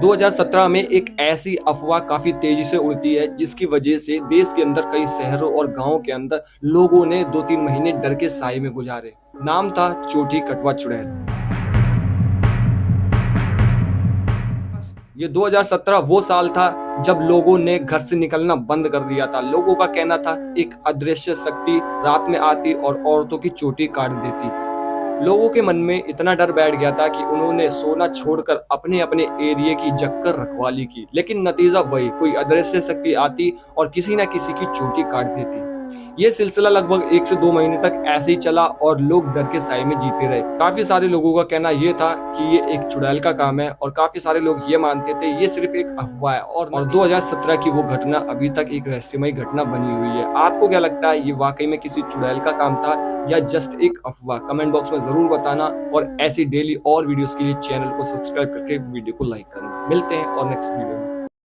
2017 में एक ऐसी अफवाह काफी तेजी से उड़ती है जिसकी वजह से देश के अंदर कई शहरों और गांवों के अंदर लोगों ने 2-3 महीने डर के साए में गुजारे। नाम था चोटी कटवा चुड़ैल। ये 2017 वो साल था जब लोगों ने घर से निकलना बंद कर दिया था। लोगों का कहना था एक अदृश्य शक्ति रात में आती और औरतों की चोटी काट देती। लोगों के मन में इतना डर बैठ गया था कि उन्होंने सोना छोड़कर अपने अपने एरिया की जक्कर रखवाली की, लेकिन नतीजा वही, कोई अदृश्य शक्ति आती और किसी न किसी की चोटी काट देती। ये सिलसिला लगभग 1 से 2 महीने तक ऐसे ही चला और लोग डर के साए में जीते रहे। काफी सारे लोगों का कहना ये था कि ये एक चुड़ैल का काम है और काफी सारे लोग ये मानते थे ये सिर्फ एक अफवाह है। और 2017 की वो घटना अभी तक एक रहस्यमय घटना बनी हुई है। आपको क्या लगता है, ये वाकई में किसी चुड़ैल का काम था या जस्ट एक अफवाह? कमेंट बॉक्स में जरूर बताना और ऐसी डेली और वीडियोस के लिए चैनल को सब्सक्राइब करके वीडियो को लाइक करना। मिलते हैं और नेक्स्ट वीडियो में।